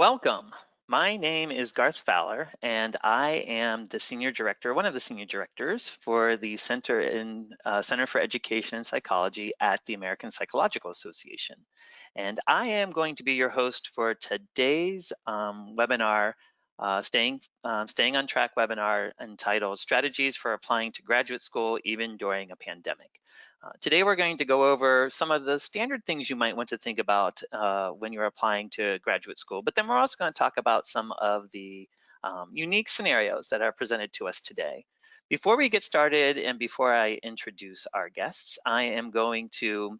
Welcome. My name is Garth Fowler, and I am the senior director, one of the senior directors for the Center for Education and Psychology at the American Psychological Association. And I am going to be your host for today's webinar, Staying on Track webinar entitled Strategies for Applying to Graduate School Even During a Pandemic. Today we're going to go over some of the standard things you might want to think about when you're applying to graduate school, but then we're also going to talk about some of the unique scenarios that are presented to us today. Before we get started and before I introduce our guests, I am going to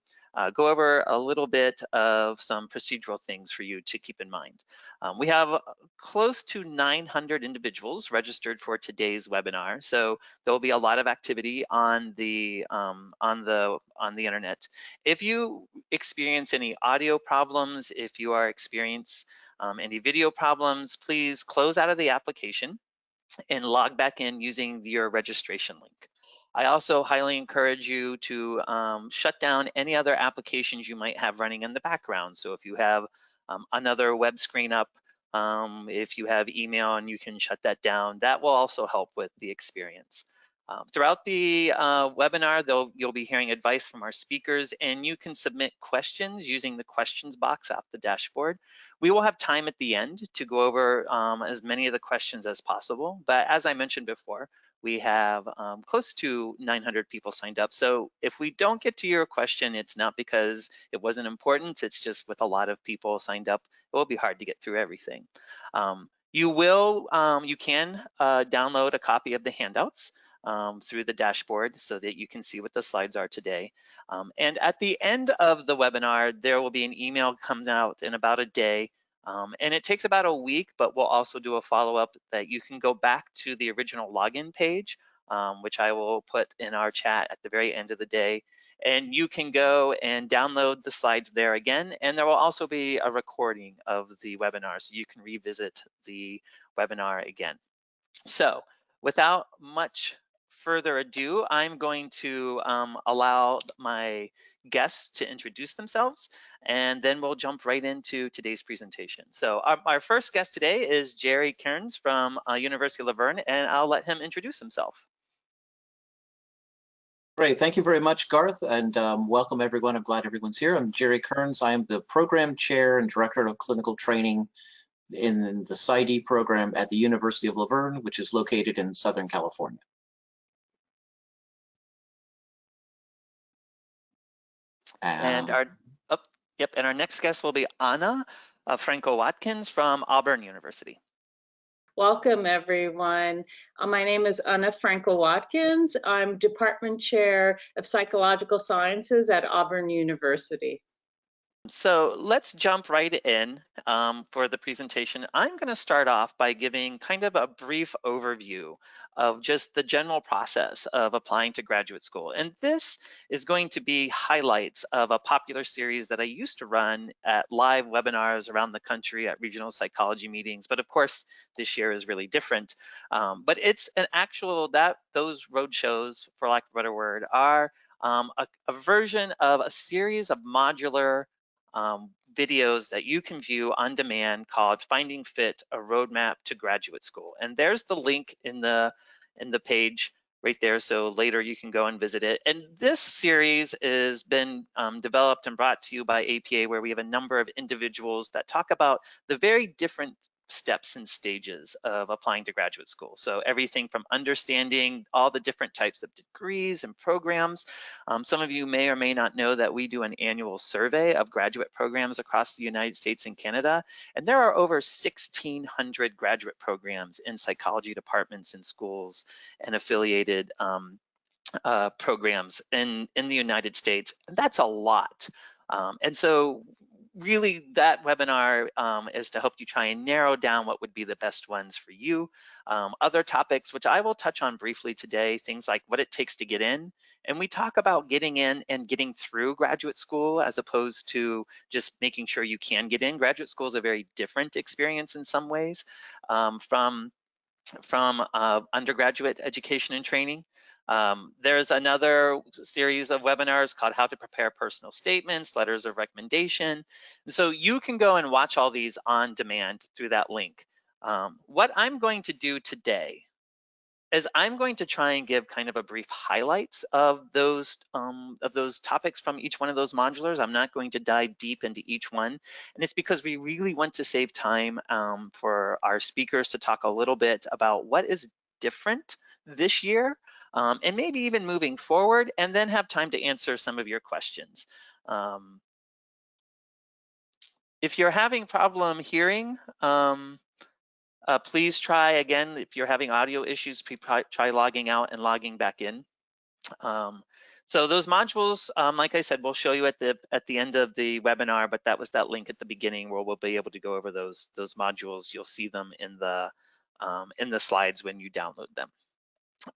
go over a little bit of some procedural things for you to keep in mind. We have close to 900 individuals registered for today's webinar, so there will be a lot of activity on the internet. If you experience any audio problems, if you are experience any video problems, please close out of the application and log back in using your registration link. I also highly encourage you to shut down any other applications you might have running in the background. So if you have another web screen up, if you have email and you can shut that down, that will also help with the experience. Throughout the webinar, you'll be hearing advice from our speakers, and you can submit questions using the questions box off the dashboard. We will have time at the end to go over as many of the questions as possible, but as I mentioned before, we have close to 900 people signed up. So if we don't get to your question, it's not because it wasn't important, it's just with a lot of people signed up, it will be hard to get through everything. You can download a copy of the handouts through the dashboard so that you can see what the slides are today. And at the end of the webinar, there will be an email comes out in about a day. And it takes about a week, but we'll also do a follow-up that you can go back to the original login page, which I will put in our chat at the very end of the day. And you can go and download the slides there again. And there will also be a recording of the webinar, so you can revisit the webinar again. So without much further ado, I'm going to allow my guests to introduce themselves, and then we'll jump right into today's presentation. So our first guest today is Jerry Kearns from University of La Verne, and I'll let him introduce himself. Great, thank you very much, Garth, and welcome everyone. I'm glad everyone's here. I'm Jerry Kearns. I am the Program Chair and Director of Clinical Training in the PsyD program at the University of La Verne, which is located in Southern California. And our next guest will be Anna Franco-Watkins from Auburn University. Welcome, everyone. My name is Anna Franco-Watkins. I'm Department Chair of Psychological Sciences at Auburn University. So let's jump right in for the presentation. I'm going to start off by giving kind of a brief overview of just the general process of applying to graduate school. And this is going to be highlights of a popular series that I used to run at live webinars around the country at regional psychology meetings. But of course, this year is really different. But it's an actual, those road shows, for lack of a better word, are a version of a series of modular videos that you can view on demand called Finding Fit, a Roadmap to Graduate School. And there's the link in the page right there, so later you can go and visit it. And this series has been developed and brought to you by APA, where we have a number of individuals that talk about the very different steps and stages of applying to graduate school. So everything from understanding all the different types of degrees and programs. Some of you may or may not know that we do an annual survey of graduate programs across the United States and Canada, and there are over 1,600 graduate programs in psychology departments in schools and affiliated programs in the United States. That's a lot. And so really that webinar is to help you try and narrow down what would be the best ones for you. Other topics, which I will touch on briefly today, things like what it takes to get in. And we talk about getting in and getting through graduate school as opposed to just making sure you can get in. Graduate school is a very different experience in some ways from undergraduate education and training. There's another series of webinars called How to Prepare Personal Statements, Letters of Recommendation. So you can go and watch all these on demand through that link. What I'm going to do today is I'm going to try and give kind of a brief highlights of those topics from each one of those modulars. I'm not going to dive deep into each one, and it's because we really want to save time for our speakers to talk a little bit about what is different this year, and maybe even moving forward, and then have time to answer some of your questions. If you're having problem hearing, please try again. If you're having audio issues, try logging out and logging back in. So those modules, like I said, we'll show you at the end of the webinar, but that was that link at the beginning where we'll be able to go over those modules. You'll see them in the slides when you download them.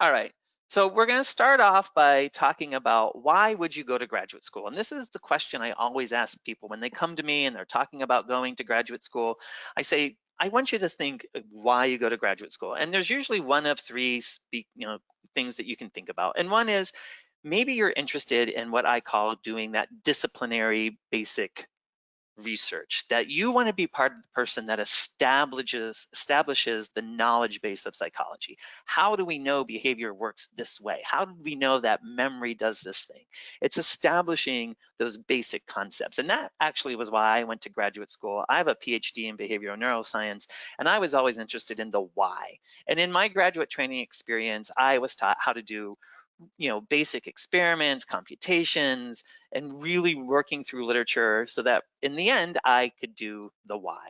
All right. So we're going to start off by talking about why would you go to graduate school? And this is the question I always ask people when they come to me and they're talking about going to graduate school. I say, I want you to think why you go to graduate school. And there's usually one of three things that you can think about. And one is maybe you're interested in what I call doing that disciplinary basic research, that you want to be part of the person that establishes the knowledge base of psychology. How do we know behavior works this way? How do we know that memory does this thing? It's establishing those basic concepts. And that actually was why I went to graduate school. I have a PhD in behavioral neuroscience, and I was always interested in the why. And in my graduate training experience, I was taught how to do basic experiments, computations, and really working through literature so that in the end, I could do the why.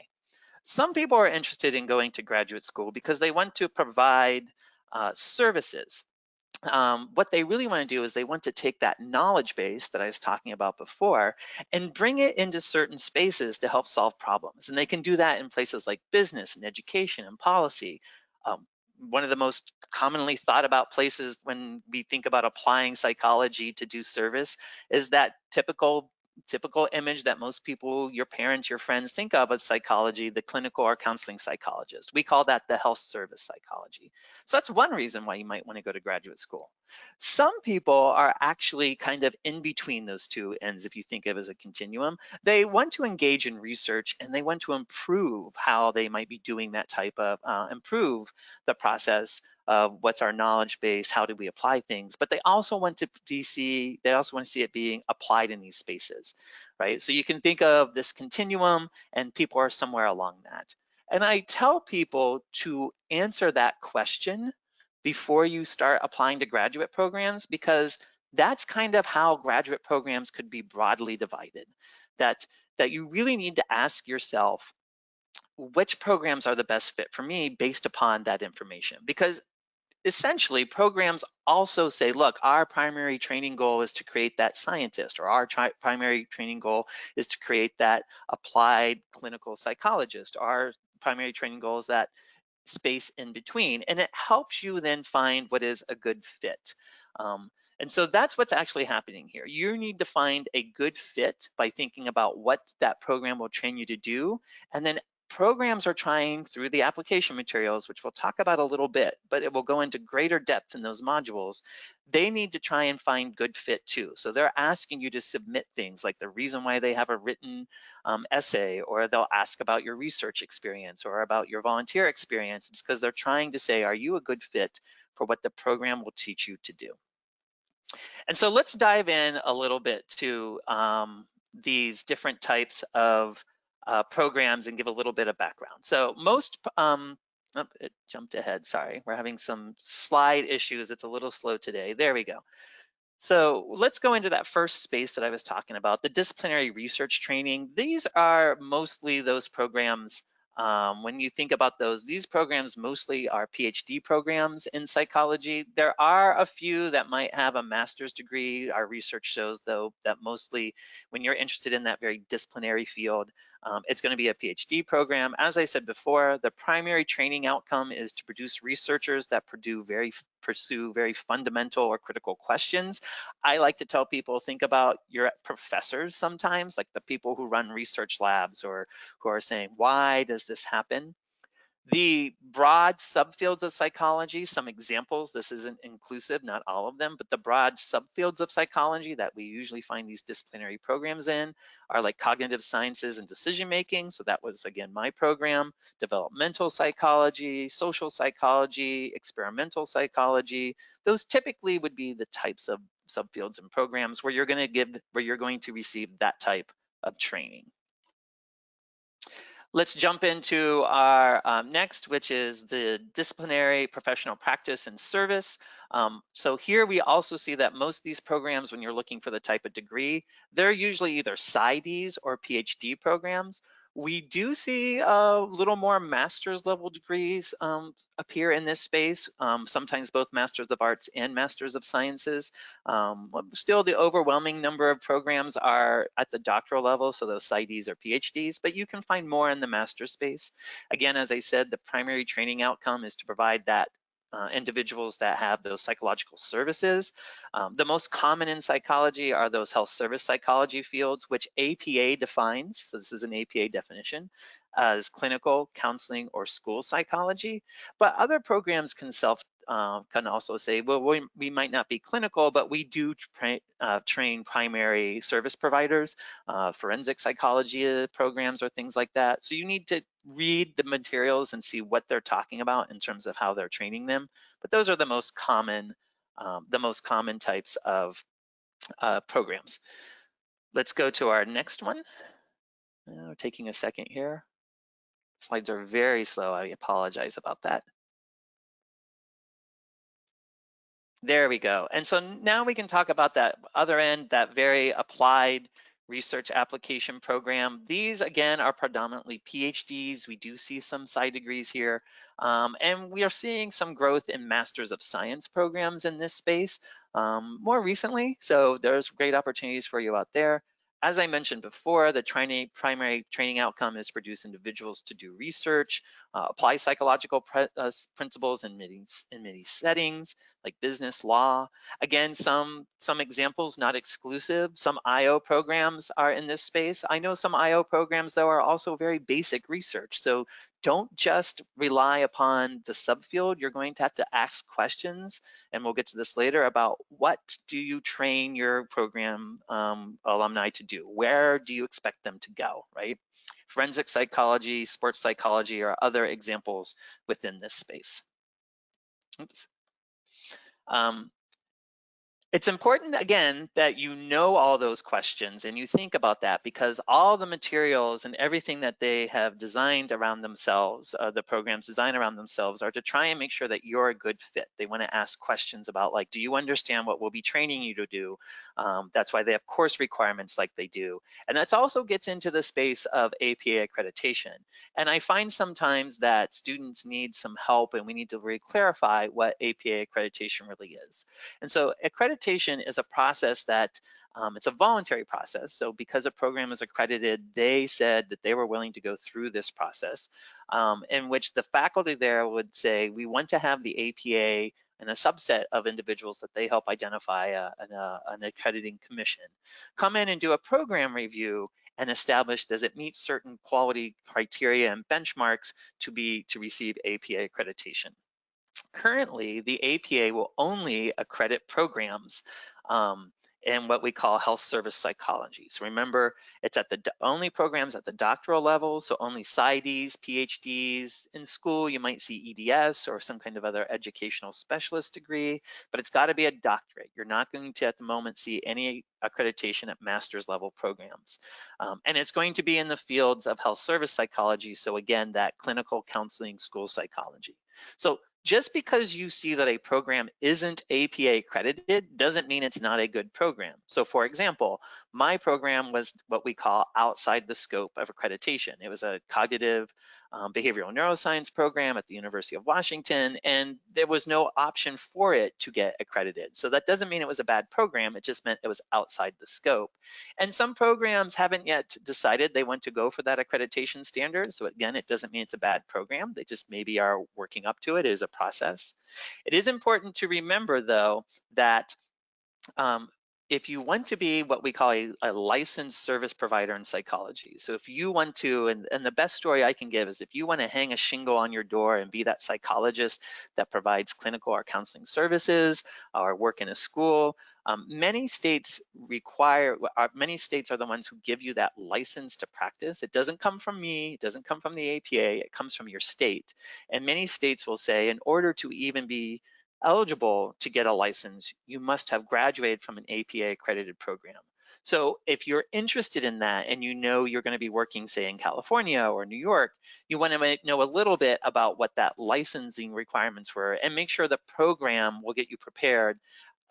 Some people are interested in going to graduate school because they want to provide services. What they really want to do is they want to take that knowledge base that I was talking about before and bring it into certain spaces to help solve problems. And they can do that in places like business and education and policy. One of the most commonly thought about places when we think about applying psychology to do service is that typical image that most people, your parents, your friends think of psychology, the clinical or counseling psychologist. We call that the health service psychology. So that's one reason why you might want to go to graduate school. Some people are actually kind of in between those two ends, if you think of it as a continuum. They want to engage in research and they want to improve how they might be doing that type of, improve the process of what's our knowledge base, how do we apply things, but they also want to see it being applied in these spaces, right? So you can think of this continuum and people are somewhere along that. And I tell people to answer that question before you start applying to graduate programs, because that's kind of how graduate programs could be broadly divided. That you really need to ask yourself, which programs are the best fit for me based upon that information? Because essentially programs also say, look, our primary training goal is to create that scientist, or our primary training goal is to create that applied clinical psychologist. Our primary training goal is that space in between, and it helps you then find what is a good fit. And so that's what's actually happening here. You need to find a good fit by thinking about what that program will train you to do, and then programs are trying through the application materials, which we'll talk about a little bit, but it will go into greater depth in those modules. They need to try and find good fit too. So they're asking you to submit things like the reason why they have a written essay, or they'll ask about your research experience or about your volunteer experience. It's because they're trying to say, are you a good fit for what the program will teach you to do? And so let's dive in a little bit to these different types of programs and give a little bit of background. So most, it jumped ahead, sorry. We're having some slide issues. It's a little slow today. There we go. So let's go into that first space that I was talking about, the disciplinary research training. These are mostly those programs. When you think about those, these programs mostly are PhD programs in psychology. There are a few that might have a master's degree. Our research shows, though, that mostly when you're interested in that very disciplinary field, it's going to be a PhD program. As I said before, the primary training outcome is to produce researchers that pursue very fundamental or critical questions. I like to tell people, think about your professors sometimes, like the people who run research labs or who are saying, why does this happen? The broad subfields of psychology, some examples, this isn't inclusive, not all of them, but the broad subfields of psychology that we usually find these disciplinary programs in are like cognitive sciences and decision making. So that was, again, my program, developmental psychology, social psychology, experimental psychology. Those typically would be the types of subfields and programs where you're going to receive that type of training. Let's jump into our next, which is the disciplinary professional practice and service. So here we also see that most of these programs, when you're looking for the type of degree, they're usually either PsyDs or PhD programs. We do see a little more master's level degrees appear in this space, sometimes both Masters of Arts and Masters of Sciences. Still, the overwhelming number of programs are at the doctoral level, so those PsyDs or PhDs, but you can find more in the master space. Again, as I said, the primary training outcome is to provide that individuals that have those psychological services. The most common in psychology are those health service psychology fields, which APA defines, so this is an APA definition, as clinical, counseling, or school psychology. But other programs can also say, well, we might not be clinical, but we do train primary service providers, forensic psychology programs or things like that. So you need to read the materials and see what they're talking about in terms of how they're training them. But those are the most common types of programs. Let's go to our next one. We're taking a second here. Slides are very slow. I apologize about that. There we go. And so now we can talk about that other end, that very applied research application program. These, again, are predominantly PhDs. We do see some side degrees here. And we are seeing some growth in Masters of Science programs in this space more recently. So there's great opportunities for you out there. As I mentioned before, the primary training outcome is to produce individuals to do research, apply psychological principles in many settings, like business, law. Again, some examples, not exclusive. Some IO programs are in this space. I know some IO programs, though, are also very basic research. So don't just rely upon the subfield. You're going to have to ask questions, and we'll get to this later, about what do you train your program alumni to do? Where do you expect them to go, right? Forensic psychology, sports psychology are other examples within this space. Oops. It's important, again, that you know all those questions and you think about that, because all the materials and everything that they have designed around themselves, the programs designed around themselves, are to try and make sure that you're a good fit. They want to ask questions about, like, do you understand what we'll be training you to do? That's why they have course requirements like they do. And that also gets into the space of APA accreditation. And I find sometimes that students need some help, and we need to really clarify what APA accreditation really is. And so accreditation is a process that it's a voluntary process. So because a program is accredited, they said that they were willing to go through this process, in which the faculty there would say, we want to have the APA and a subset of individuals that they help identify an accrediting commission come in and do a program review and establish, does it meet certain quality criteria and benchmarks to receive APA accreditation. Currently, the APA will only accredit programs in what we call health service psychology. So remember, it's only programs at the doctoral level, so only PsyDs, PhDs. In school, you might see EDS or some kind of other educational specialist degree, but it's got to be a doctorate. You're not going to, at the moment, see any accreditation at master's level programs. And it's going to be in the fields of health service psychology, so again, that clinical, counseling, school psychology. So just because you see that a program isn't APA accredited doesn't mean it's not a good program. So for example, my program was what we call outside the scope of accreditation. It was a cognitive behavioral neuroscience program at the University of Washington, and there was no option for it to get accredited. So that doesn't mean it was a bad program, it just meant it was outside the scope. And some programs haven't yet decided they want to go for that accreditation standard. So again, it doesn't mean it's a bad program, they just maybe are working up to it. It is a process. It is important to remember, though, that if you want to be what we call a licensed service provider in psychology, so if you want to, and the best story I can give is if you want to hang a shingle on your door and be that psychologist that provides clinical or counseling services or work in a school, many states many states are the ones who give you that license to practice. It doesn't come from me, it doesn't come from the APA, it comes from your state. And many states will say, in order to even be eligible to get a license, you must have graduated from an APA accredited program. So if you're interested in that and you know you're going to be working, say, in California or New York, you want to know a little bit about what that licensing requirements were and make sure the program will get you prepared.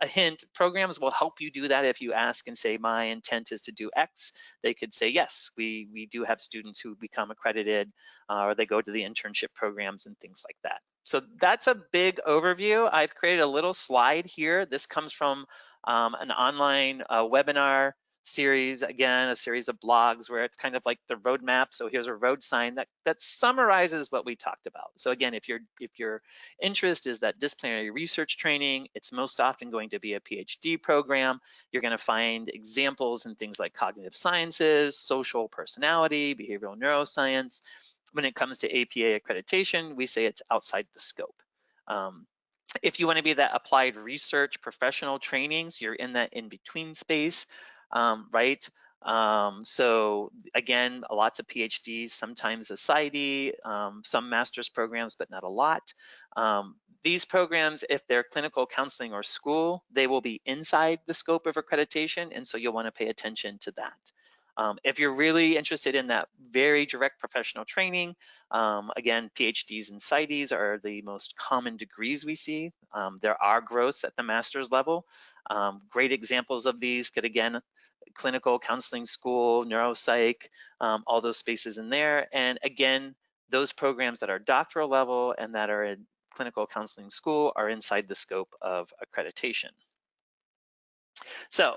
A hint, programs will help you do that if you ask and say, my intent is to do X. They could say, yes, we do have students who become accredited or they go to the internship programs and things like that. So that's a big overview. I've created a little slide here. This comes from an online webinar series, again, a series of blogs where it's kind of like the roadmap. So here's a road sign that summarizes what we talked about. So again, if your interest is that disciplinary research training, it's most often going to be a PhD program. You're going to find examples in things like cognitive sciences, social personality, behavioral neuroscience. When it comes to APA accreditation, we say it's outside the scope. If you want to be that applied research professional trainings, you're in that in-between space, right? So again, lots of PhDs, sometimes a PsyD, some master's programs, but not a lot. These programs, if they're clinical counseling or school, they will be inside the scope of accreditation, and so you'll want to pay attention to that. If you're really interested in that very direct professional training, again, PhDs and PsyDs are the most common degrees we see. There are growths at the master's level. Great examples of these could, again, clinical counseling school, neuropsych, all those spaces in there. And again, those programs that are doctoral level and that are in clinical counseling school are inside the scope of accreditation. So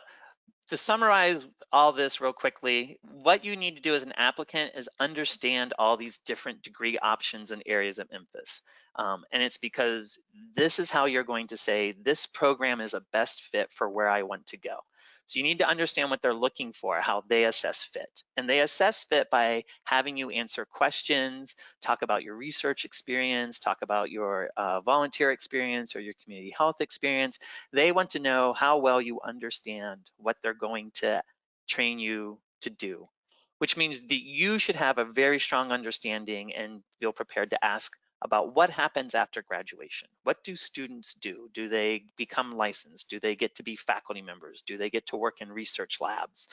to summarize all this real quickly, what you need to do as an applicant is understand all these different degree options and areas of emphasis. And it's because this is how you're going to say, this program is a best fit for where I want to go. So you need to understand what they're looking for, how they assess fit. And they assess fit by having you answer questions, talk about your research experience, talk about your volunteer experience or your community health experience. They want to know how well you understand what they're going to train you to do, which means that you should have a very strong understanding and feel prepared to ask about what happens after graduation. What do students do? Do they become licensed? Do they get to be faculty members? Do they get to work in research labs?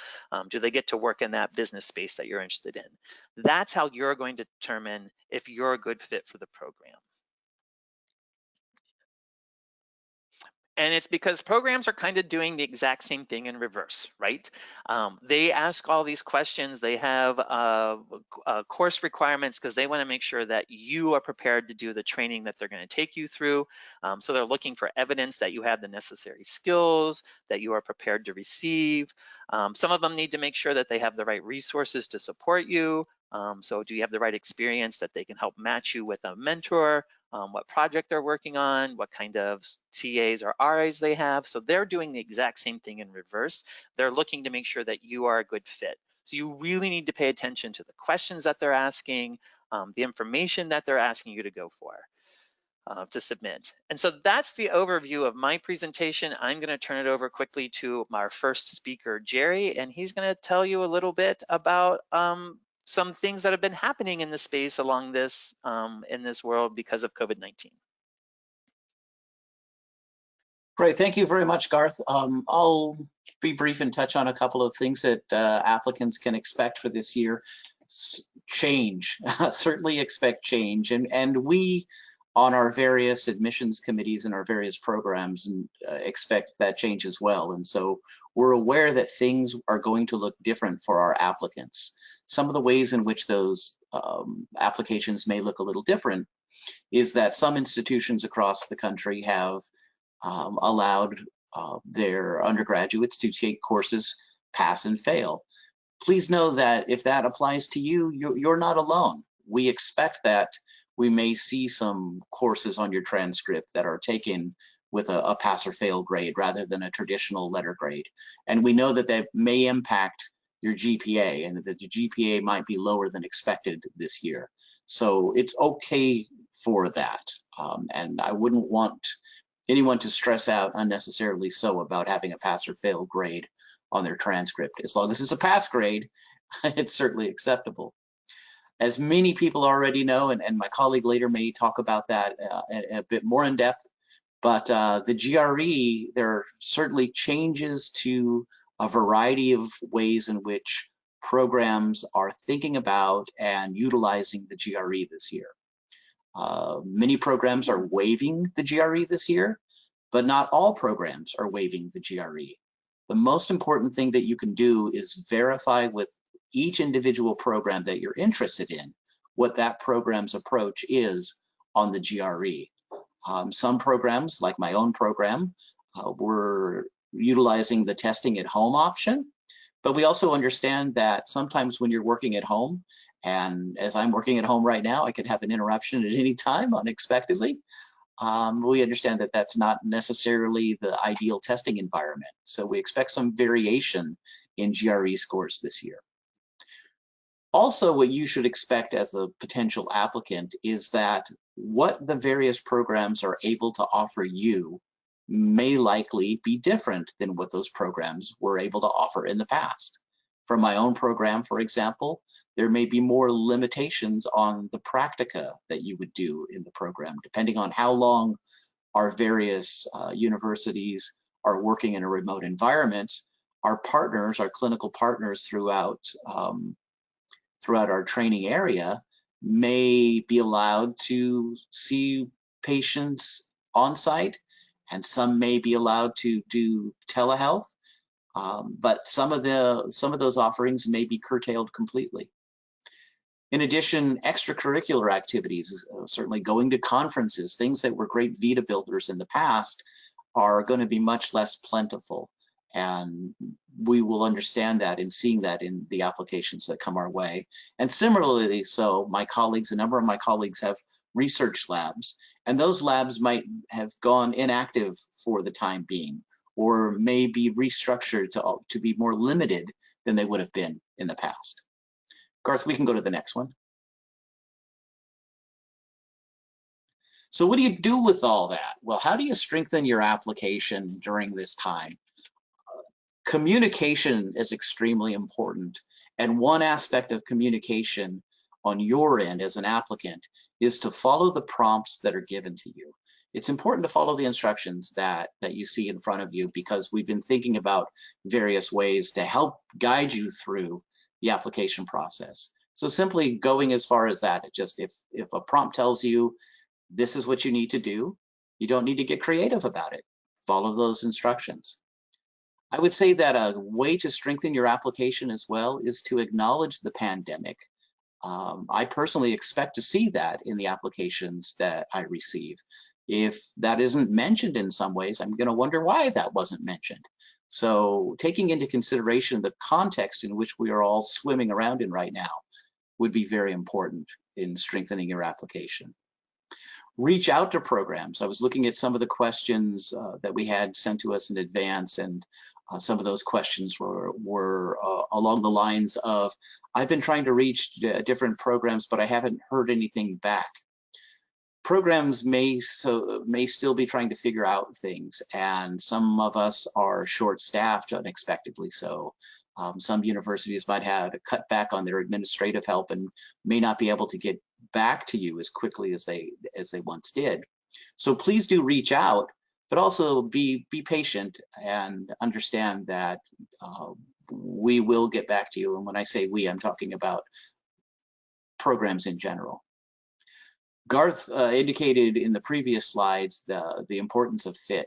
Do they get to work in that business space that you're interested in? That's how you're going to determine if you're a good fit for the program. And it's because programs are kind of doing the exact same thing in reverse, right? They ask all these questions. They have course requirements because they want to make sure that you are prepared to do the training that they're going to take you through. So they're looking for evidence that you have the necessary skills, that you are prepared to receive. Some of them need to make sure that they have the right resources to support you. So do you have the right experience that they can help match you with a mentor? What project they're working on, what kind of TAs or RAs they have. So they're doing the exact same thing in reverse. They're looking to make sure that you are a good fit. So you really need to pay attention to the questions that they're asking, the information that they're asking you to go for, to submit. And so that's the overview of my presentation. I'm going to turn it over quickly to our first speaker, Jerry, and he's going to tell you a little bit about some things that have been happening in the space along this, in this world because of COVID-19. Great, thank you very much, Garth. I'll be brief and touch on a couple of things that applicants can expect for this year. Change, certainly expect change. And we, on our various admissions committees and our various programs, expect that change as well. And so we're aware that things are going to look different for our applicants. Some of the ways in which those applications may look a little different is that some institutions across the country have allowed their undergraduates to take courses pass and fail. Please know that if that applies to you, you're not alone. We expect that we may see some courses on your transcript that are taken with a pass or fail grade rather than a traditional letter grade. And we know that that may impact your GPA, and that the GPA might be lower than expected this year. So it's okay for that. And I wouldn't want anyone to stress out unnecessarily so about having a pass or fail grade on their transcript. As long as it's a pass grade, it's certainly acceptable. As many people already know, and my colleague later may talk about that a bit more in depth, but the GRE, there are certainly changes to a variety of ways in which programs are thinking about and utilizing the GRE this year. Many programs are waiving the GRE this year, but not all programs are waiving the GRE. The most important thing that you can do is verify with each individual program that you're interested in what that program's approach is on the GRE. Some programs, like my own program, we're utilizing the testing at home option, but we also understand that sometimes when you're working at home, and as I'm working at home right now, I could have an interruption at any time unexpectedly. We understand that that's not necessarily the ideal testing environment. So we expect some variation in GRE scores this year. Also, what you should expect as a potential applicant is that what the various programs are able to offer you may likely be different than what those programs were able to offer in the past. For my own program, for example, there may be more limitations on the practica that you would do in the program, depending on how long our various universities are working in a remote environment. Our partners, our clinical partners throughout our training area may be allowed to see patients on site, and some may be allowed to do telehealth, but some of those offerings may be curtailed completely. In addition, extracurricular activities, certainly going to conferences, things that were great Vita builders in the past, are going to be much less plentiful. And we will understand that in seeing that in the applications that come our way. And similarly, so a number of my colleagues have research labs, and those labs might have gone inactive for the time being, or may be restructured to be more limited than they would have been in the past. Garth, we can go to the next one. So what do you do with all that? Well, how do you strengthen your application during this time? Communication is extremely important. And one aspect of communication on your end as an applicant is to follow the prompts that are given to you. It's important to follow the instructions that you see in front of you, because we've been thinking about various ways to help guide you through the application process. So simply going as far as that, just if a prompt tells you this is what you need to do, you don't need to get creative about it. Follow those instructions. I would say that a way to strengthen your application as well is to acknowledge the pandemic. I personally expect to see that in the applications that I receive. If that isn't mentioned in some ways, I'm going to wonder why that wasn't mentioned. So taking into consideration the context in which we are all swimming around in right now would be very important in strengthening your application. Reach out to programs. I was looking at some of the questions that we had sent to us in advance, and some of those questions were along the lines of, I've been trying to reach different programs, but I haven't heard anything back. Programs may still be trying to figure out things, and some of us are short-staffed unexpectedly so. Some universities might have to cut back on their administrative help and may not be able to get back to you as quickly as they once did. So please do reach out, but also be patient and understand that we will get back to you. And when I say we, I'm talking about programs in general. Garth indicated in the previous slides the importance of fit.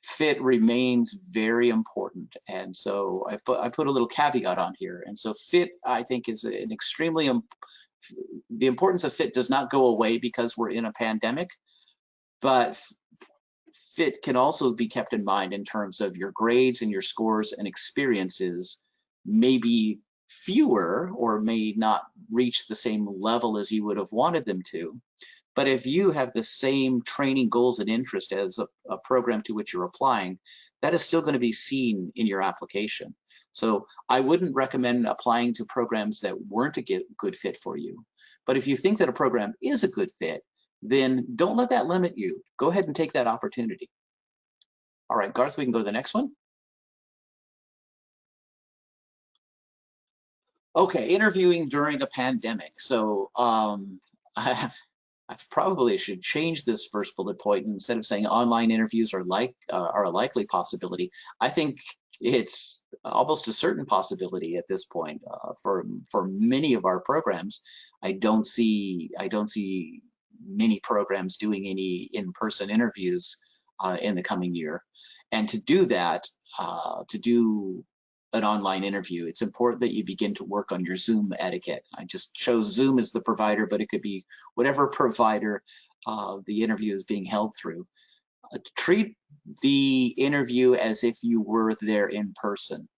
Fit remains very important, and so I put a little caveat on here. And so fit, I think, is an extremely the importance of fit does not go away because we're in a pandemic, but fit can also be kept in mind in terms of your grades and your scores and experiences may be fewer or may not reach the same level as you would have wanted them to. But if you have the same training goals and interest as a program to which you're applying, that is still going to be seen in your application. So I wouldn't recommend applying to programs that weren't a good fit for you. But if you think that a program is a good fit, then don't let that limit you. Go ahead and take that opportunity. All right, Garth, we can go to the next one. Okay, interviewing during a pandemic. So I probably should change this first bullet point. Instead of saying online interviews are a likely possibility, I think it's almost a certain possibility at this point. For many of our programs, I don't see many programs doing any in-person interviews in the coming year. And to do that, to do an online interview, it's important that you begin to work on your Zoom etiquette. I just chose Zoom as the provider, but it could be whatever provider the interview is being held through. Treat the interview as if you were there in person.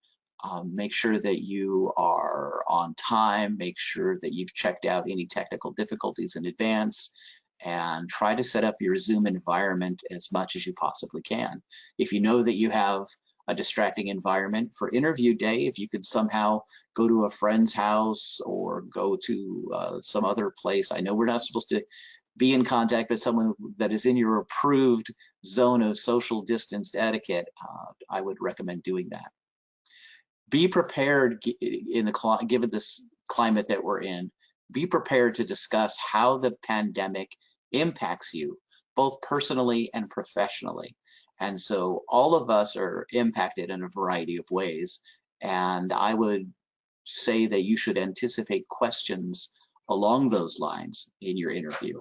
Make sure that you are on time, make sure that you've checked out any technical difficulties in advance, and try to set up your Zoom environment as much as you possibly can. If you know that you have a distracting environment for interview day, if you could somehow go to a friend's house or go to some other place. I know we're not supposed to be in contact with someone that is in your approved zone of social distanced etiquette. I would recommend doing that. Be prepared given this climate that we're in. Be prepared to discuss how the pandemic impacts you, both personally and professionally. And so all of us are impacted in a variety of ways. And I would say that you should anticipate questions along those lines in your interview.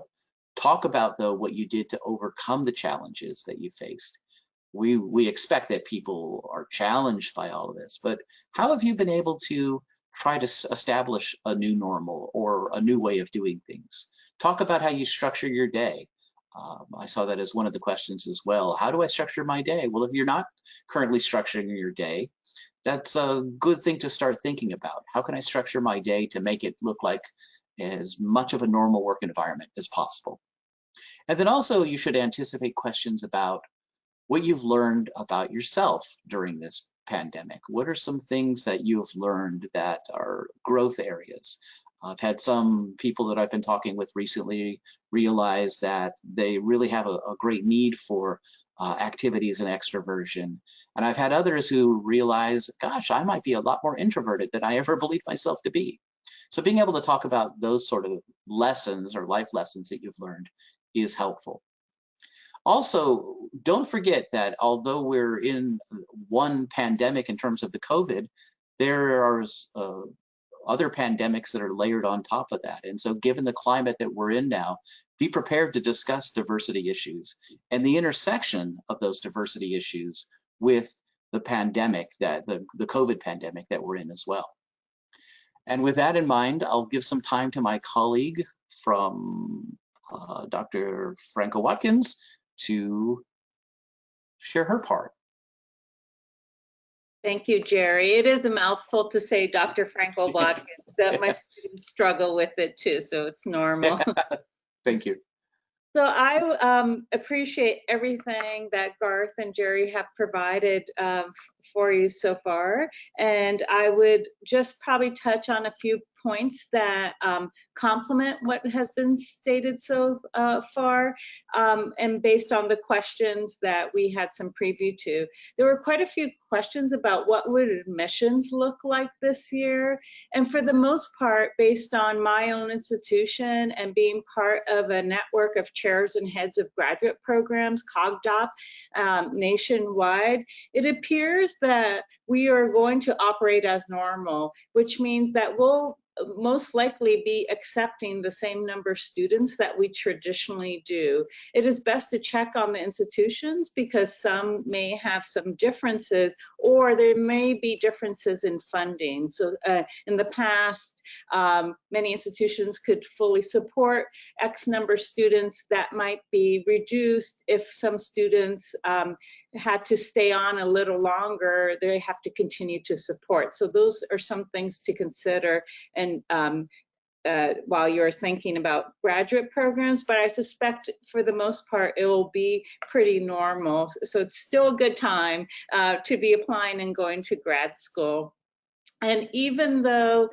Talk about, though, what you did to overcome the challenges that you faced. We expect that people are challenged by all of this, but how have you been able to try to establish a new normal or a new way of doing things? Talk about how you structure your day. I saw that as one of the questions as well. How do I structure my day? Well, if you're not currently structuring your day, that's a good thing to start thinking about. How can I structure my day to make it look like as much of a normal work environment as possible? And then also you should anticipate questions about what you've learned about yourself during this pandemic. What are some things that you have learned that are growth areas? I've had some people that I've been talking with recently realize that they really have a great need for activities and extroversion. And I've had others who realize, gosh, I might be a lot more introverted than I ever believed myself to be. So being able to talk about those sort of lessons or life lessons that you've learned is helpful. Also, don't forget that although we're in one pandemic in terms of the COVID, there are other pandemics that are layered on top of that. And so given the climate that we're in now, be prepared to discuss diversity issues and the intersection of those diversity issues with the pandemic, the COVID pandemic that we're in as well. And with that in mind, I'll give some time to my colleague from Dr. Franco-Watkins to share her part. Thank you, Jerry. It is a mouthful to say Dr. Franco-Watkins. That my students struggle with it too, so it's normal. Thank you. So I appreciate everything that Garth and Jerry have provided for you so far. And I would just probably touch on a few points that complement what has been stated so far, and based on the questions that we had some preview to. There were quite a few questions about what would admissions look like this year. And for the most part, based on my own institution and being part of a network of chairs and heads of graduate programs, COGDOP, nationwide, it appears that we are going to operate as normal, which means that we'll most likely be accepting the same number of students that we traditionally do. It is best to check on the institutions because some may have some differences, or there may be differences in funding. So in the past, many institutions could fully support X number of students. That might be reduced if some students had to stay on a little longer, they have to continue to support. So those are some things to consider and while you're thinking about graduate programs, but I suspect for the most part it will be pretty normal. So it's still a good time to be applying and going to grad school. And even though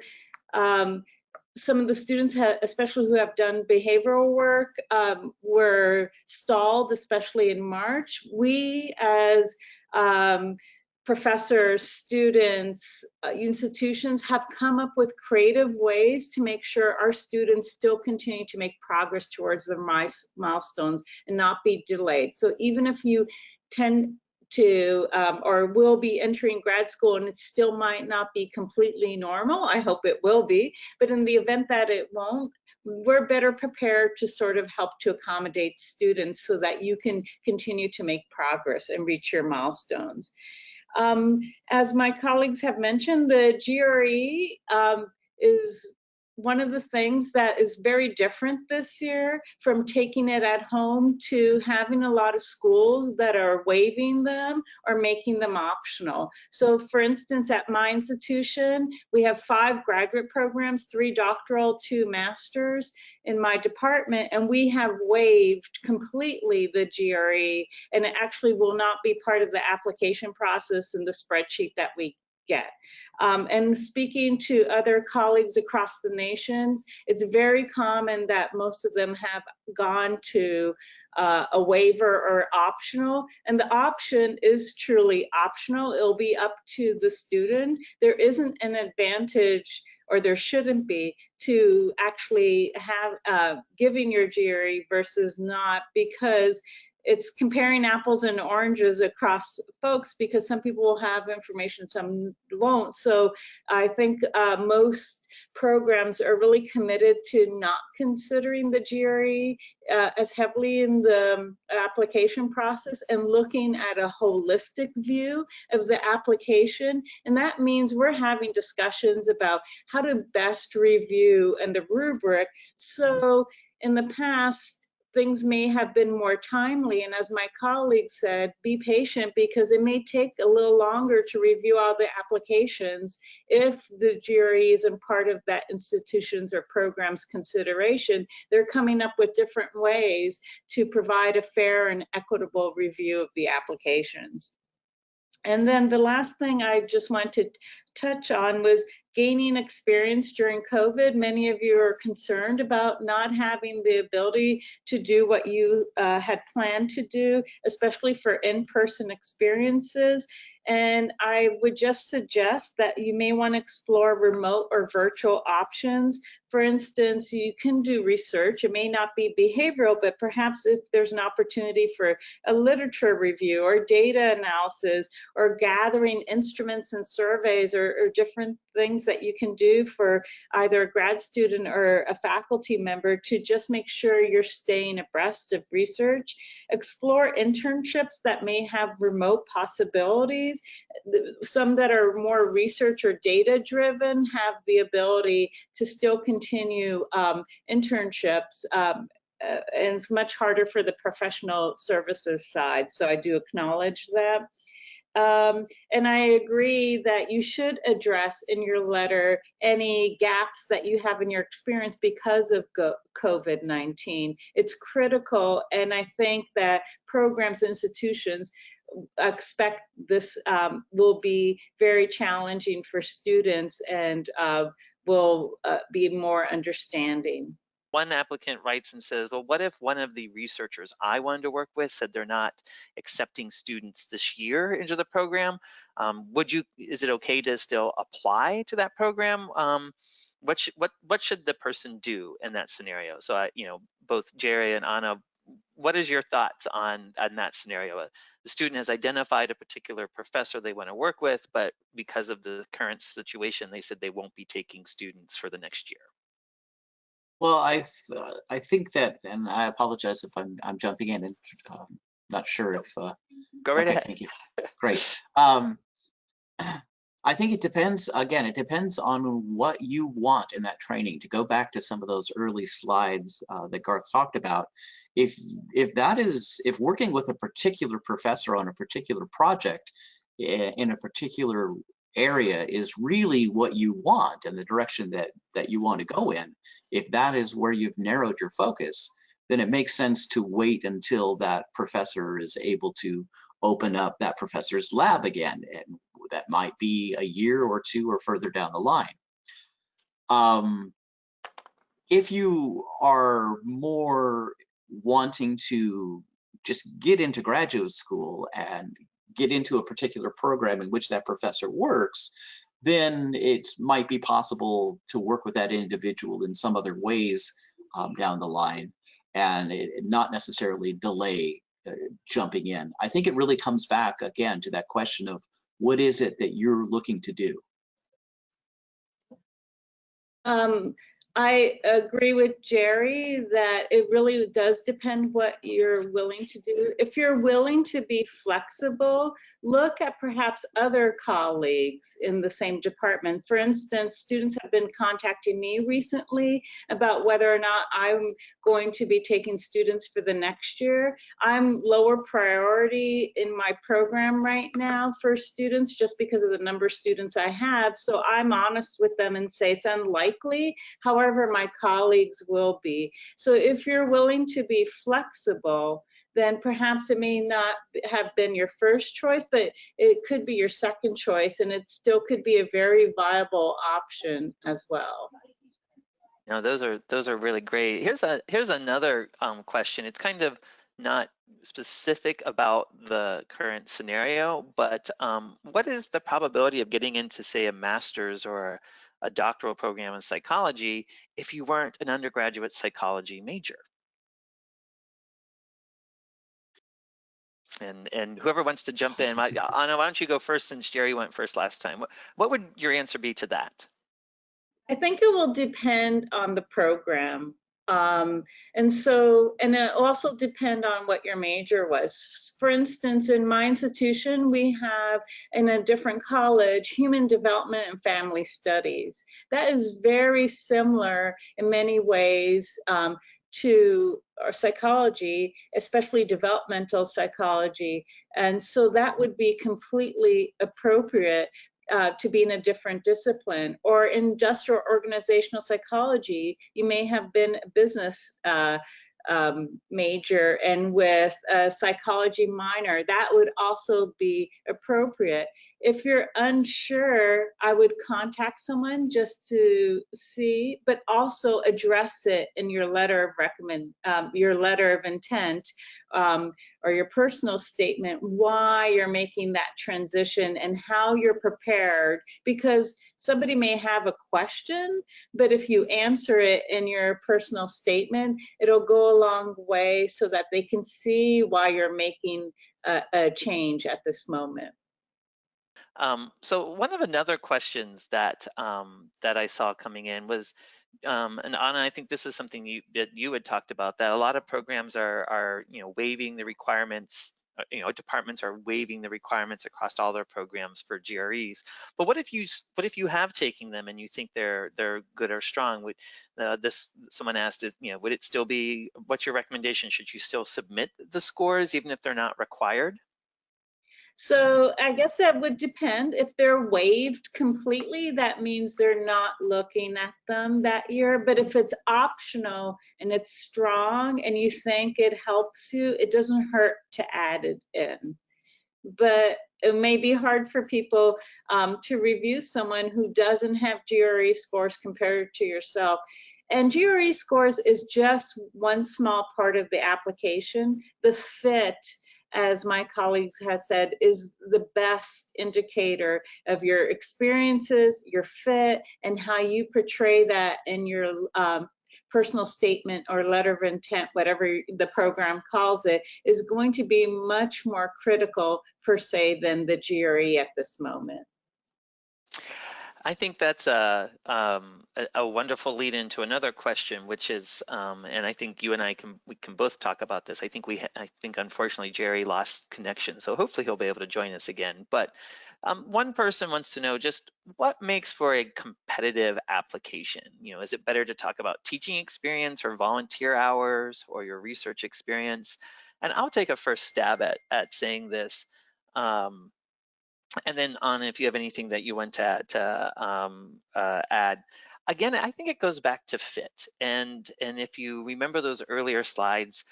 some of the students, especially who have done behavioral work, were stalled, especially in March, we as professors, students, institutions have come up with creative ways to make sure our students still continue to make progress towards their milestones and not be delayed. So even if you tend to or will be entering grad school and it still might not be completely normal, I hope it will be, but in the event that it won't, we're better prepared to sort of help to accommodate students so that you can continue to make progress and reach your milestones. As my colleagues have mentioned, the GRE is one of the things that is very different this year, from taking it at home to having a lot of schools that are waiving them or making them optional. So for instance, at my institution, we have 5 graduate programs, 3 doctoral, 2 masters in my department, and we have waived completely the GRE, and it actually will not be part of the application process in the spreadsheet that we get. And speaking to other colleagues across the nations, it's very common that most of them have gone to a waiver or optional, and the option is truly optional. It'll be up to the student. There isn't an advantage, or there shouldn't be, to actually have giving your GRE versus not, because it's comparing apples and oranges across folks, because some people will have information, some won't. So I think most programs are really committed to not considering the GRE as heavily in the application process and looking at a holistic view of the application. And that means we're having discussions about how to best review and the rubric. So in the past, things may have been more timely, and as my colleague said, be patient, because it may take a little longer to review all the applications if the GRE isn't part of that institution's or program's consideration. They're coming up with different ways to provide a fair and equitable review of the applications. And then the last thing I just wanted to touch on was gaining experience during COVID. Many of you are concerned about not having the ability to do what you had planned to do, especially for in-person experiences. And I would just suggest that you may want to explore remote or virtual options. For instance, you can do research. It may not be behavioral, but perhaps if there's an opportunity for a literature review or data analysis or gathering instruments and surveys or different things that you can do for either a grad student or a faculty member to just make sure you're staying abreast of research. Explore internships that may have remote possibilities. Some that are more research or data driven have the ability to still continue internships. And it's much harder for the professional services side. So I do acknowledge that. And I agree that you should address in your letter any gaps that you have in your experience because of COVID-19. It's critical, and I think that programs, institutions expect this will be very challenging for students and will be more understanding. One applicant writes and says, well, what if one of the researchers I wanted to work with said they're not accepting students this year into the program? Is it okay to still apply to that program? What should the person do in that scenario? So both Jerry and Anna what is your thoughts on that scenario? The student has identified a particular professor they want to work with, but because of the current situation, they said they won't be taking students for the next year. Well, I think that, and I apologize if I'm jumping in and not sure if. Go right Okay, ahead. thank you. Great. I think it depends. Again, it depends on what you want in that training. To go back to some of those early slides that Garth talked about, if working with a particular professor on a particular project in a particular area is really what you want and the direction that you want to go in, if that is where you've narrowed your focus, then it makes sense to wait until that professor is able to open up that professor's lab again, and that might be a year or two or further down the line. If you are more wanting to just get into graduate school and get into a particular program in which that professor works, then it might be possible to work with that individual in some other ways down the line, and not necessarily delay jumping in. I think it really comes back again to that question of what is it that you're looking to do? I agree with Jerry that it really does depend what you're willing to do. If you're willing to be flexible, look at perhaps other colleagues in the same department. For instance, students have been contacting me recently about whether or not I'm going to be taking students for the next year. I'm lower priority in my program right now for students just because of the number of students I have. So I'm honest with them and say it's unlikely. However, my colleagues will be. So if you're willing to be flexible, then perhaps it may not have been your first choice, but it could be your second choice, and it still could be a very viable option as well. No, those are really great. Here's another question. It's kind of not specific about the current scenario, but what is the probability of getting into, say, a master's or a doctoral program in psychology if you weren't an undergraduate psychology major? And whoever wants to jump in, Anna, why don't you go first since Jerry went first last time? What would your answer be to that? I think it will depend on the program. And it also depend on what your major was. For instance, in my institution, we have in a different college, human development and family studies. That is very similar in many ways to our psychology, especially developmental psychology. And so that would be completely appropriate to be in a different discipline. Or industrial organizational psychology, you may have been a business major and with a psychology minor. That would also be appropriate. If you're unsure, I would contact someone just to see, but also address it in your letter of your letter of intent, or your personal statement, why you're making that transition and how you're prepared, because somebody may have a question, but if you answer it in your personal statement, it'll go a long way so that they can see why you're making a change at this moment. So one of another questions that that I saw coming in was, and Anna, I think this is something that you had talked about, that a lot of programs are waiving the requirements. Departments are waiving the requirements across all their programs for GREs. But what if you have taken them and you think they're good or strong? Someone asked, would it still be? What's your recommendation? Should you still submit the scores even if they're not required? So I guess that would depend. If they're waived completely, that means they're not looking at them that year. But if it's optional and it's strong and you think it helps you, it doesn't hurt to add it in. But it may be hard for people to review someone who doesn't have GRE scores compared to yourself. And GRE scores is just one small part of the application. The fit, as my colleagues have said, is the best indicator of your experiences, your fit, and how you portray that in your personal statement or letter of intent, whatever the program calls it, is going to be much more critical per se than the GRE at this moment. I think that's a wonderful lead into another question, which is, and I think you and I can both talk about this. I think unfortunately Jerry lost connection, so hopefully he'll be able to join us again. But one person wants to know just what makes for a competitive application. You know, is it better to talk about teaching experience or volunteer hours or your research experience? And I'll take a first stab at saying this. And then Anna, if you have anything that you want to add. Again, I think it goes back to fit. And if you remember those earlier slides,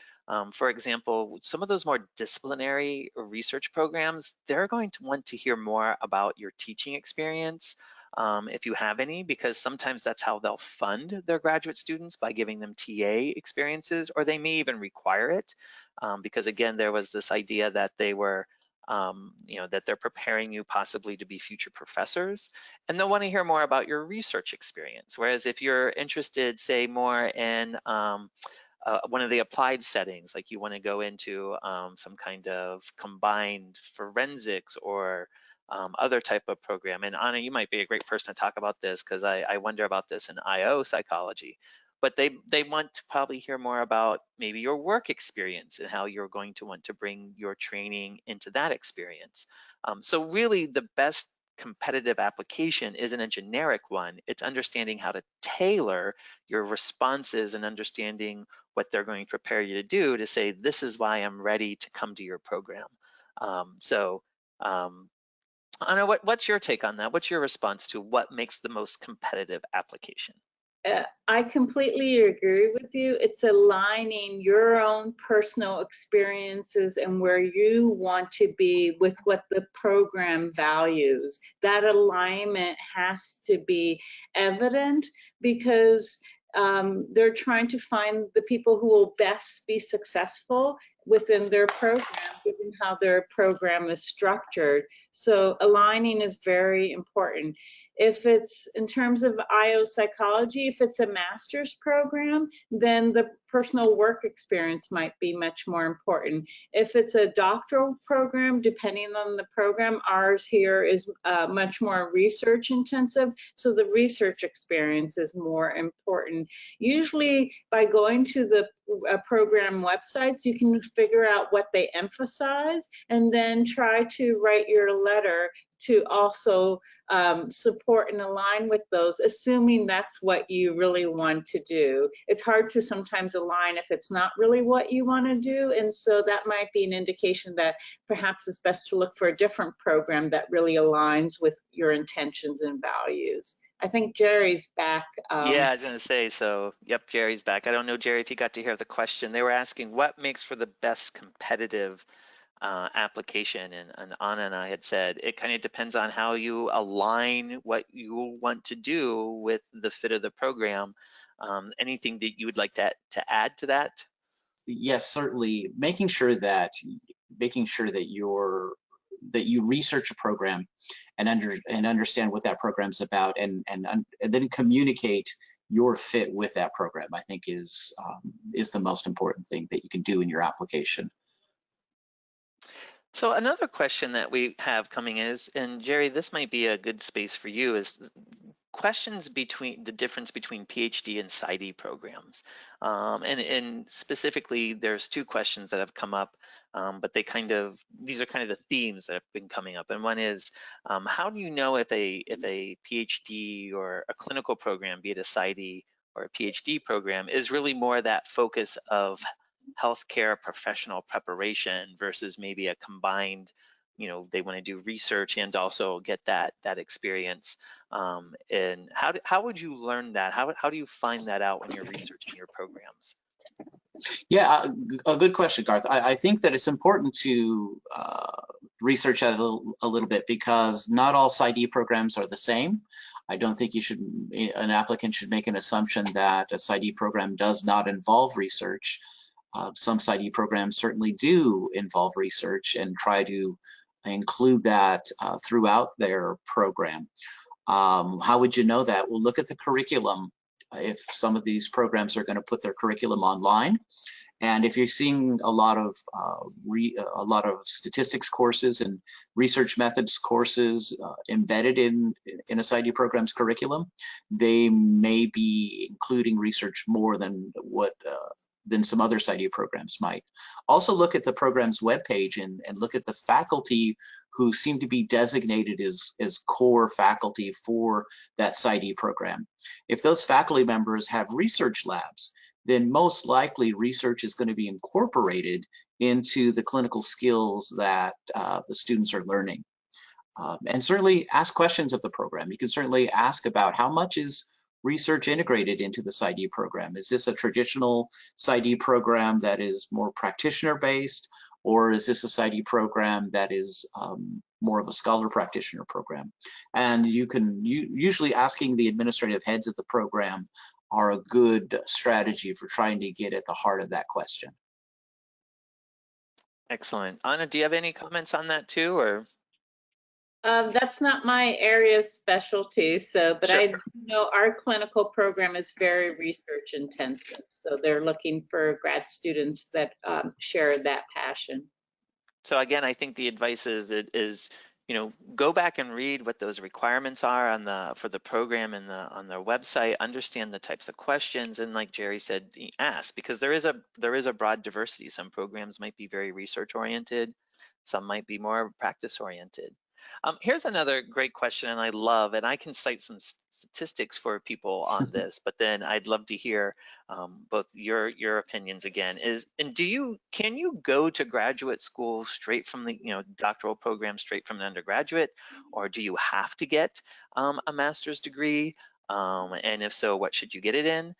for example, some of those more disciplinary research programs, they're going to want to hear more about your teaching experience, if you have any, because sometimes that's how they'll fund their graduate students, by giving them TA experiences, or they may even require it, because again, there was this idea that they were you know, that they're preparing you possibly to be future professors, and they'll want to hear more about your research experience. Whereas if you're interested, say, more in one of the applied settings, like you want to go into some kind of combined forensics or other type of program. And Anna, you might be a great person to talk about this, because I wonder about this in IO psychology. But they want to probably hear more about maybe your work experience and how you're going to want to bring your training into that experience. So really the best competitive application isn't a generic one. It's understanding how to tailor your responses and understanding what they're going to prepare you to do, to say, this is why I'm ready to come to your program. Anna, what's your take on that? What's your response to what makes the most competitive application? I completely agree with you. It's aligning your own personal experiences and where you want to be with what the program values. That alignment has to be evident, because they're trying to find the people who will best be successful within their program, given how their program is structured. So aligning is very important. If it's in terms of IO psychology, if it's a master's program, then the personal work experience might be much more important. If it's a doctoral program, depending on the program, ours here is much more research intensive, so the research experience is more important. Usually by going to the program websites, you can figure out what they emphasize and then try to write your letter to also support and align with those, assuming that's what you really want to do. It's hard to sometimes align if it's not really what you want to do, and so that might be an indication that perhaps it's best to look for a different program that really aligns with your intentions and values. I think Jerry's back. Yeah, I was going to say, so yep, Jerry's back. I don't know, Jerry, if you got to hear the question. They were asking what makes for the best competitive application, and Anna and I had said it kind of depends on how you align what you want to do with the fit of the program. Anything that you would like to add to that? Yes, certainly. Making sure that you research a program and understand what that program's about, and then communicate your fit with that program, I think is the most important thing that you can do in your application. So another question that we have coming is, and Jerry, this might be a good space for you, is questions between the difference between PhD and PsyD programs. And specifically, there's two questions that have come up, but these are kind of the themes that have been coming up. And one is, how do you know if a PhD or a clinical program, be it a PsyD or a PhD program, is really more that focus of healthcare professional preparation versus maybe a combined, you know, they want to do research and also get that experience. And how would you learn that? How do you find that out when you're researching your programs? Yeah, a good question, Garth. I think that it's important to research that a little bit, because not all PsyD programs are the same. I don't think an applicant should make an assumption that a PsyD program does not involve research. Some PsyD programs certainly do involve research and try to include that throughout their program. How would you know that? Well, look at the curriculum if some of these programs are going to put their curriculum online. And if you're seeing a lot of statistics courses and research methods courses embedded in a PsyD program's curriculum, they may be including research more than than some other PsyD programs might. Also look at the program's webpage and look at the faculty who seem to be designated as core faculty for that PsyD program. If those faculty members have research labs, then most likely research is going to be incorporated into the clinical skills that the students are learning. And certainly ask questions of the program. You can certainly ask about how much is research integrated into the PsyD program. Is this a traditional PsyD program that is more practitioner based, or is this a PsyD program that is more of a scholar practitioner program? And you can usually asking the administrative heads of the program are a good strategy for trying to get at the heart of that question. Excellent. Anna, do you have any comments on that too, or? That's not my area of specialty, but Sure. I know our clinical program is very research intensive. So they're looking for grad students that share that passion. So again, I think the advice is go back and read what those requirements are for the program and on their website. Understand the types of questions, and like Jerry said, ask, because there is a broad diversity. Some programs might be very research oriented, some might be more practice oriented. Here's another great question, and I can cite some statistics for people on this, but then I'd love to hear both your opinions again. Can you go to graduate school straight from the doctoral program straight from an undergraduate, or do you have to get a master's degree? And if so, what should you get it in?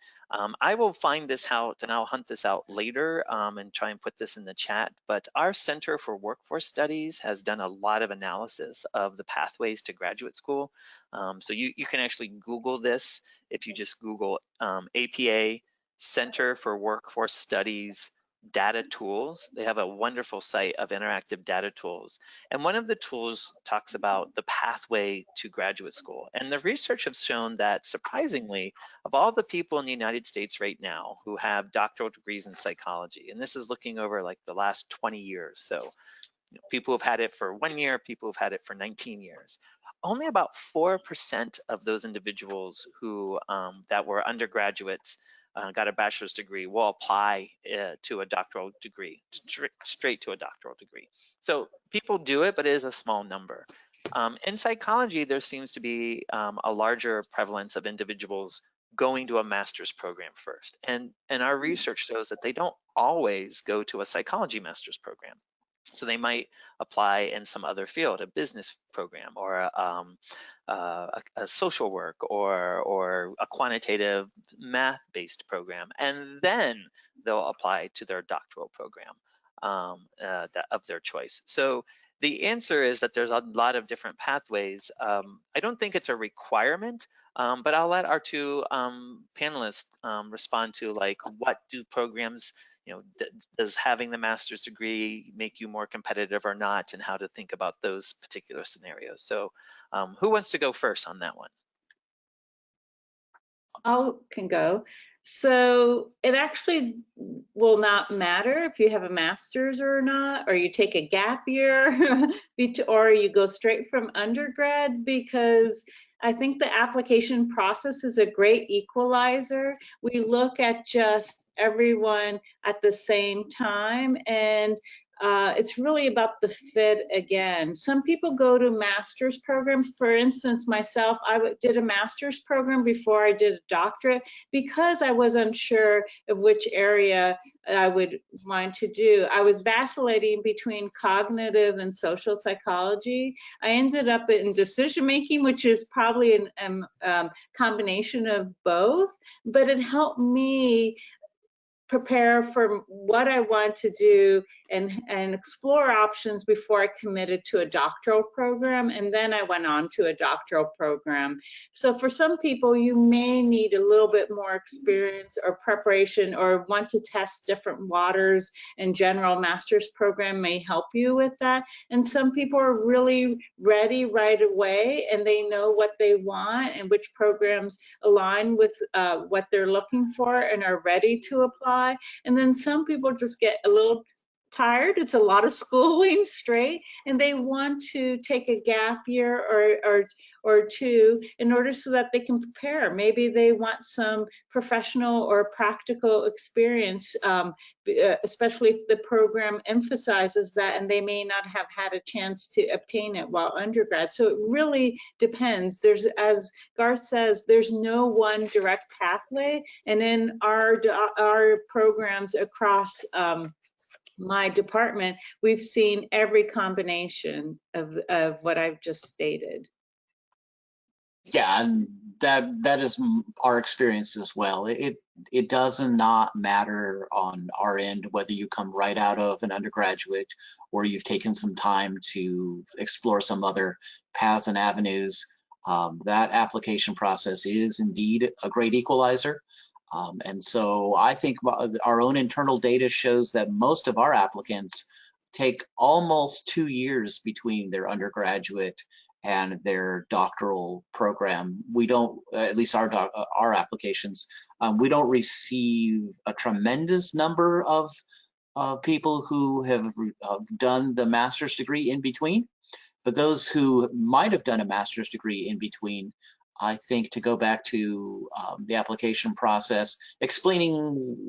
I will find this out and I'll hunt this out later and try and put this in the chat, but our Center for Workforce Studies has done a lot of analysis of the pathways to graduate school. So you can actually Google this. If you just Google APA Center for Workforce Studies data tools, they have a wonderful site of interactive data tools. And one of the tools talks about the pathway to graduate school. And the research has shown that, surprisingly, of all the people in the United States right now who have doctoral degrees in psychology, and this is looking over like the last 20 years, so people who've had it for 1 year, people who've had it for 19 years, only about 4% of those individuals who that were undergraduates got a bachelor's degree will apply to a doctoral degree, straight to a doctoral degree. So people do it, but it is a small number. In psychology, there seems to be a larger prevalence of individuals going to a master's program first. And our research shows that they don't always go to a psychology master's program. So they might apply in some other field, a business program, or a social work, or a quantitative math-based program, and then they'll apply to their doctoral program of their choice. So the answer is that there's a lot of different pathways. I don't think it's a requirement, but I'll let our two panelists respond to, like, what do programs, does having the master's degree make you more competitive or not, and how to think about those particular scenarios. So who wants to go first on that one? I can go. So it actually will not matter if you have a master's or not, or you take a gap year, or you go straight from undergrad, because I think the application process is a great equalizer. We look at just everyone at the same time, and it's really about the fit again. Some people go to master's programs. For instance, myself, I did a master's program before I did a doctorate because I was unsure of which area I would want to do. I was vacillating between cognitive and social psychology. I ended up in decision making, which is probably a combination of both, but it helped me prepare for what I want to do and explore options before I committed to a doctoral program, and then I went on to a doctoral program. So for some people, you may need a little bit more experience or preparation, or want to test different waters, and general master's program may help you with that. And some people are really ready right away, and they know what they want and which programs align with what they're looking for and are ready to apply. And then some people just get a little tired. It's a lot of schooling straight, and they want to take a gap year or two in order so that they can prepare. Maybe they want some professional or practical experience, especially if the program emphasizes that, and they may not have had a chance to obtain it while undergrad. So it really depends. There's, as Garth says, there's no one direct pathway, and in our programs across my department, we've seen every combination of what I've just stated. Yeah, and that is our experience as well. It does not matter on our end whether you come right out of an undergraduate or you've taken some time to explore some other paths and avenues. That application process is indeed a great equalizer. And so I think our own internal data shows that most of our applicants take almost 2 years between their undergraduate and their doctoral program. We don't, at least our applications, we don't receive a tremendous number of people who have done the master's degree in between. But those who might have done a master's degree in between, I think, to go back to the application process, explaining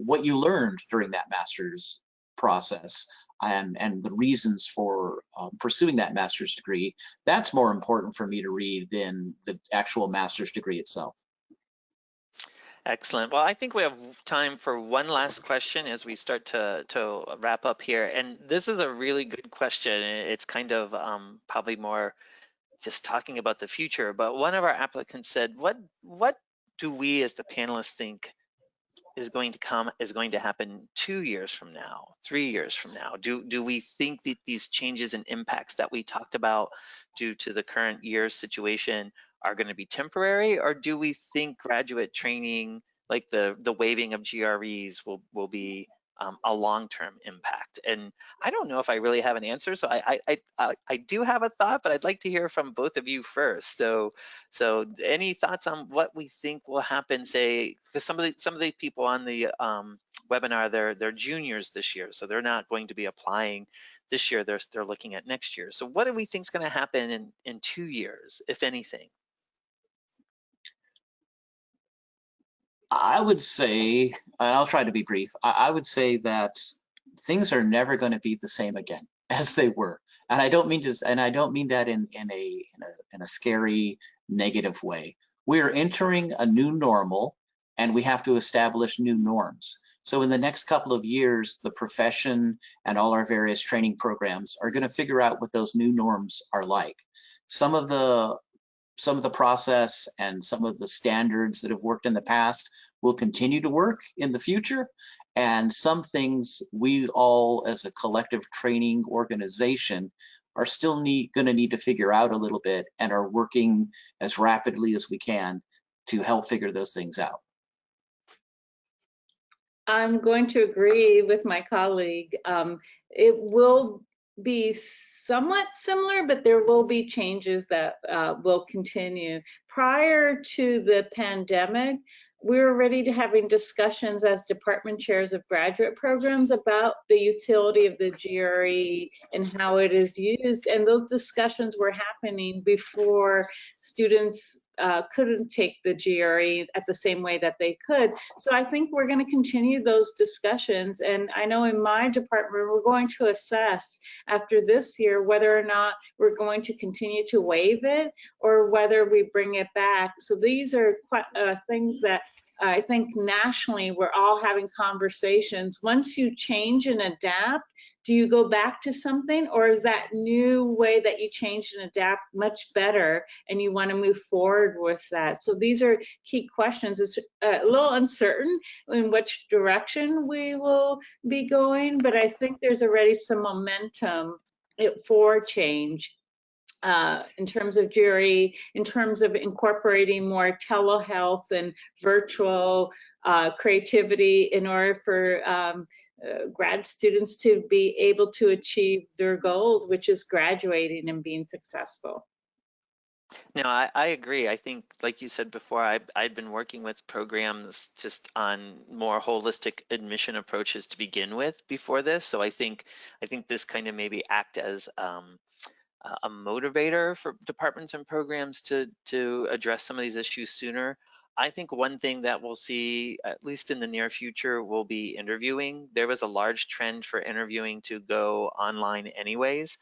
what you learned during that master's process and the reasons for pursuing that master's degree, that's more important for me to read than the actual master's degree itself. Excellent. Well, I think we have time for one last question as we start to wrap up here. And this is a really good question. It's kind of probably more just talking about the future. But one of our applicants said, what do we as the panelists think is going to happen 2 years from now, 3 years from now? Do we think that these changes and impacts that we talked about due to the current year's situation are going to be temporary, or do we think graduate training, like the waiving of GREs, will be a long-term impact? And I don't know if I really have an answer, so I do have a thought, but I'd like to hear from both of you first. So any thoughts on what we think will happen? Say, because some of the people on the webinar, they're juniors this year, so they're not going to be applying this year. They're looking at next year. So what do we think is going to happen in 2 years, if anything? I would say, and I'll try to be brief, I would say that things are never going to be the same again as they were. And I don't mean that in a scary, negative way. We're entering a new normal, and we have to establish new norms. So in the next couple of years, the profession and all our various training programs are going to figure out what those new norms are like. Some of the process and some of the standards that have worked in the past will continue to work in the future. And some things we all, as a collective training organization, are still going to need to figure out a little bit, and are working as rapidly as we can to help figure those things out. I'm going to agree with my colleague. It will be somewhat similar, but there will be changes that will continue. Prior to the pandemic, we were already having discussions as department chairs of graduate programs about the utility of the GRE and how it is used. And those discussions were happening before students couldn't take the GRE at the same way that they could. So I think we're going to continue those discussions. And I know in my department, we're going to assess after this year whether or not we're going to continue to waive it or whether we bring it back. So these are things that I think nationally we're all having conversations. Once you change and adapt, do you go back to something, or is that new way that you changed and adapt much better and you want to move forward with that? So these are key questions. It's a little uncertain in which direction we will be going, but I think there's already some momentum for change. In terms of Jerry, in terms of incorporating more telehealth and virtual creativity in order for grad students to be able to achieve their goals, which is graduating and being successful. No, I agree. I think, like you said before, I'd been working with programs just on more holistic admission approaches to begin with before this. So I think this kind of maybe act as a motivator for departments and programs to address some of these issues sooner. I think one thing that we'll see, at least in the near future, will be interviewing. There was a large trend for interviewing to go online anyways.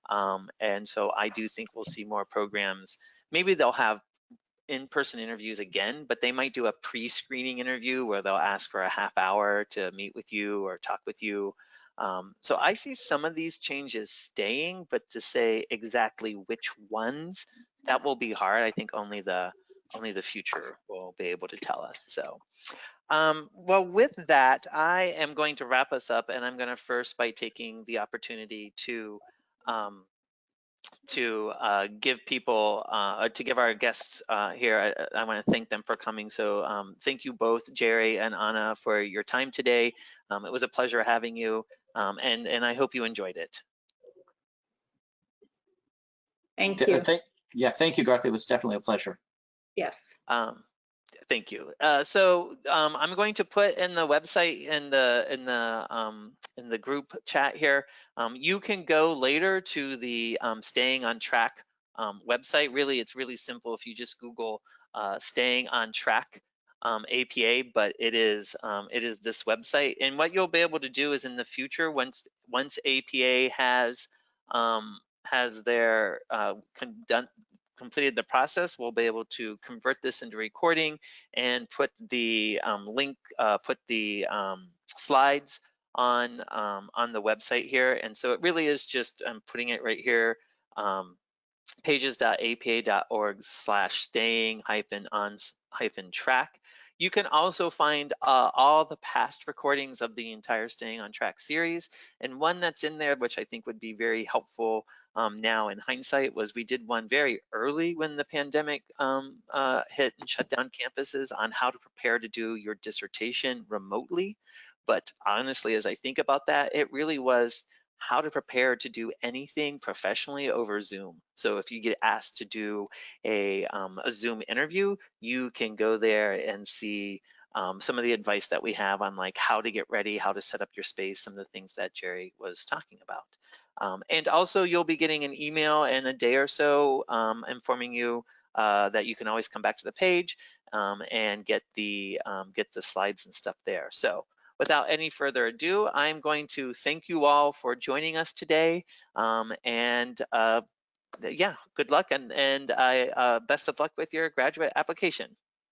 And so I do think we'll see more programs. Maybe they'll have in-person interviews again, but they might do a pre-screening interview where they'll ask for a half hour to meet with you or talk with you. So I see some of these changes staying, but to say exactly which ones, that will be hard. I think only the future will be able to tell us. So, well, with that, I am going to wrap us up, and I'm going to first by taking the opportunity to give people, to give our guests here, I want to thank them for coming. So thank you both, Jerry and Anna, for your time today. It was a pleasure having you, and I hope you enjoyed it. Thank you. Thank you, Garth. It was definitely a pleasure. Yes. Thank you. So I'm going to put in the website in the group chat here. You can go later to the Staying on Track website. Really, it's really simple. If you just Google Staying on Track APA, but it is this website. And what you'll be able to do is in the future, once APA has their completed the process, we'll be able to convert this into recording and put the link, put the slides on the website here. And so it really is just, I'm putting it right here, pages.apa.org/staying-on-track. You can also find all the past recordings of the entire Staying on Track series. And one that's in there, which I think would be very helpful now in hindsight, was we did one very early when the pandemic hit and shut down campuses on how to prepare to do your dissertation remotely. But honestly, as I think about that, it really was how to prepare to do anything professionally over Zoom. So if you get asked to do a Zoom interview, you can go there and see some of the advice that we have on like how to get ready, how to set up your space, some of the things that Jerry was talking about. And also you'll be getting an email in a day or so informing you that you can always come back to the page and get the slides and stuff there. So without any further ado, I'm going to thank you all for joining us today. Yeah, good luck and best of luck with your graduate application.